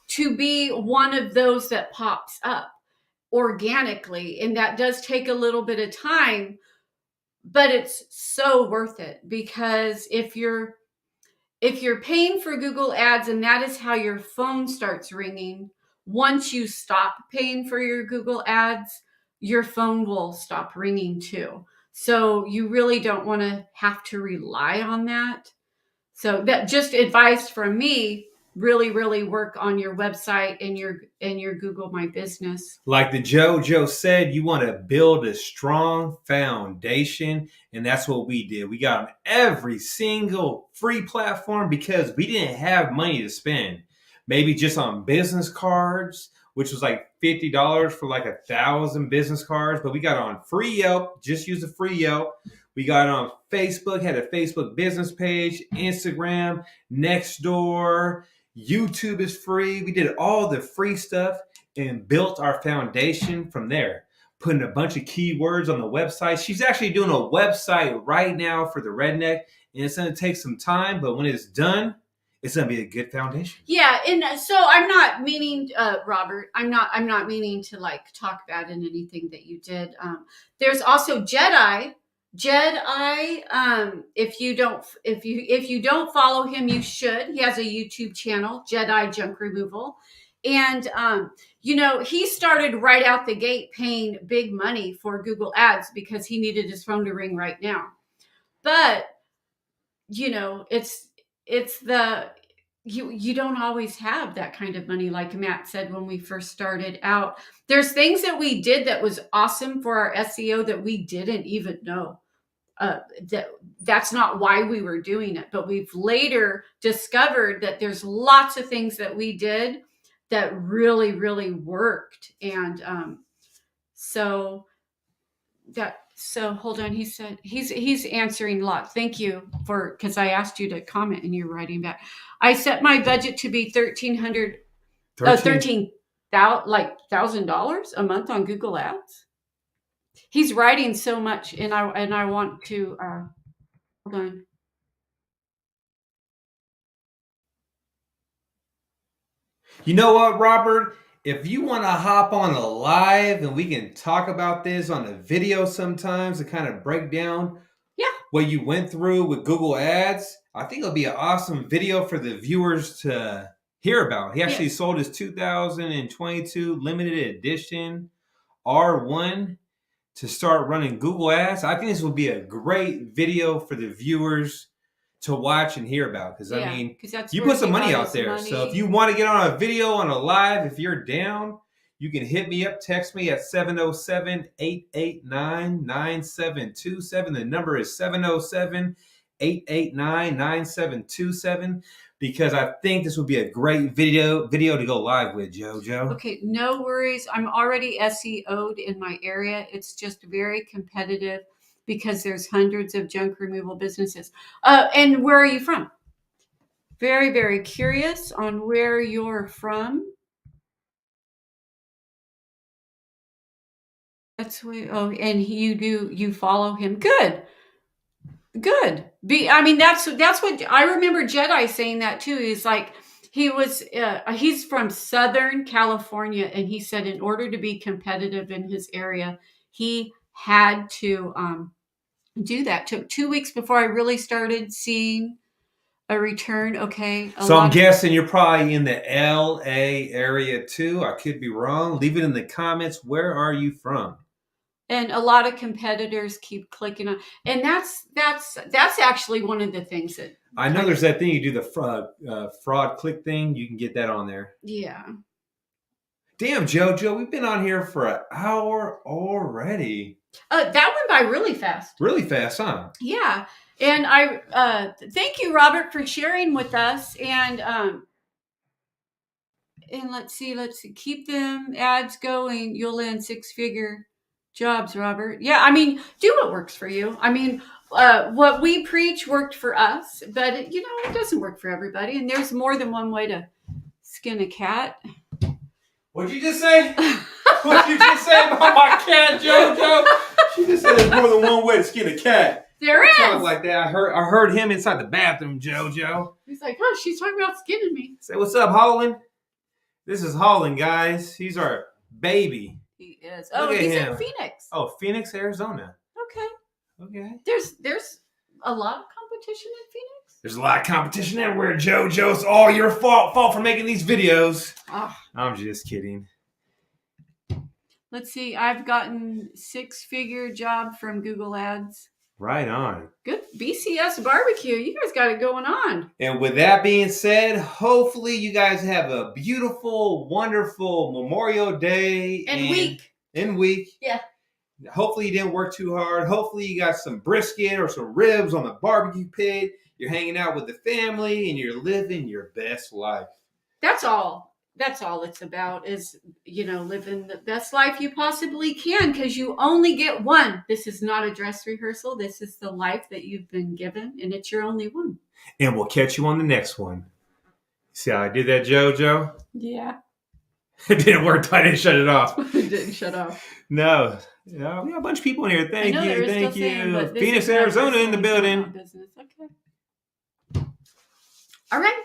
to be one of those that pops up organically. And that does take a little bit of time, but it's so worth it, because if you're paying for Google ads and that is how your phone starts ringing, once you stop paying for your Google ads, your phone will stop ringing too. So you really don't want to have to rely on that. So that just advice from me, really work on your website and your Google My Business. like the JoJo said, you want to build a strong foundation. And that's what we did. We got on every single free platform because we didn't have money to spend. Maybe just on business cards, which was like $50 for like 1,000 business cards. But we got on free Yelp, just use the free Yelp. We got on Facebook, had a Facebook business page, Instagram, Nextdoor, YouTube is free. We did all the free stuff and built our foundation from there. Putting a bunch of keywords on the website. She's actually doing a website right now for the redneck, and it's going to take some time, but when it's done, it's going to be a good foundation. Yeah, and so I'm not meaning, Robert, I'm not meaning to like talk bad in anything that you did. There's also Jedi. If you don't follow him, you should. He has a YouTube channel, Jedi Junk Removal. And he started right out the gate paying big money for Google ads because he needed his phone to ring right now. But it's the you don't always have that kind of money. Like Matt said, when we first started out, there's things that we did that was awesome for our SEO that we didn't even know. That's not why we were doing it, but we've later discovered that there's lots of things that we did that really worked. And so hold on. He said he's answering a lot. Thank you because I asked you to comment and you're writing back. I set my budget to be $1,000 a month on Google Ads. He's writing so much, and I want to hold on. You know what, Robert? If you want to hop on a live and we can talk about this on a video sometimes and kind of break down what you went through with Google Ads, I think it'll be an awesome video for the viewers to hear about. He actually sold his 2022 limited edition R1 to start running Google Ads. I think this will be a great video for the viewers to watch and hear about. Because, I mean, you put some money out there. So if you want to get on a video, on a live, if you're down, you can hit me up, text me at 707-889-9727. The number is 707-889-9727. Because I think this would be a great video to go live with, JoJo. Okay, no worries. I'm already SEO'd in my area. It's just very competitive because there's hundreds of junk removal businesses. And where are you from? Very, very curious on where you're from. That's where, and you follow him. Good. I mean, that's what I remember Jedi saying that too. He's like, he's from Southern California, and he said in order to be competitive in his area, he had to do that. Took 2 weeks before I really started seeing a return. Okay. So I'm guessing you're probably in the LA area too. I could be wrong. Leave it in the comments. Where are you from? And a lot of competitors keep clicking on, and that's actually one of the things that I know. There's that thing you do, the fraud click thing. You can get that on there. Yeah. Damn, JoJo, we've been on here for an hour already. That went by really fast. Really fast, huh? Yeah. And I thank you, Robert, for sharing with us. And let's see, keep them ads going. You'll land 6-figure jobs, Robert. Yeah, I mean, do what works for you. I mean, what we preach worked for us, but it doesn't work for everybody. And there's more than one way to skin a cat. What'd you just say? What'd you just say about my cat, JoJo? She just said there's more than one way to skin a cat. There is. Something like that. I heard him inside the bathroom, JoJo. He's like, oh, she's talking about skinning me. Say, what's up, Holland? This is Holland, guys. He's our baby. He is. Oh, he's in Phoenix. Oh, Phoenix, Arizona. Okay. There's a lot of competition in Phoenix. There's a lot of competition everywhere, JoJo. It's all your fault for making these videos. Oh. I'm just kidding. Let's see. I've gotten 6-figure job from Google Ads. Right on. Good. BCS barbecue. You guys got it going on. And with that being said, hopefully you guys have a beautiful, wonderful Memorial Day and week. Yeah. Hopefully you didn't work too hard. Hopefully you got some brisket or some ribs on the barbecue pit. You're hanging out with the family and you're living your best life. That's all it's about is, living the best life you possibly can, because you only get one. This is not a dress rehearsal. This is the life that you've been given, and it's your only one. And we'll catch you on the next one. See how I did that, JoJo? Yeah. It didn't work. I didn't shut it off. It didn't shut off. No. We got a bunch of people in here. Thank you. Phoenix, Arizona in the building. Business. Okay. All right.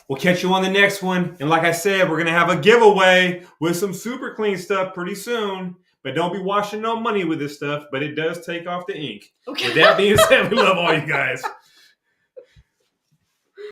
We'll catch you on the next one. And like I said, we're going to have a giveaway with some super clean stuff pretty soon. But don't be washing no money with this stuff. But it does take off the ink. Okay. With that being said, we love all you guys.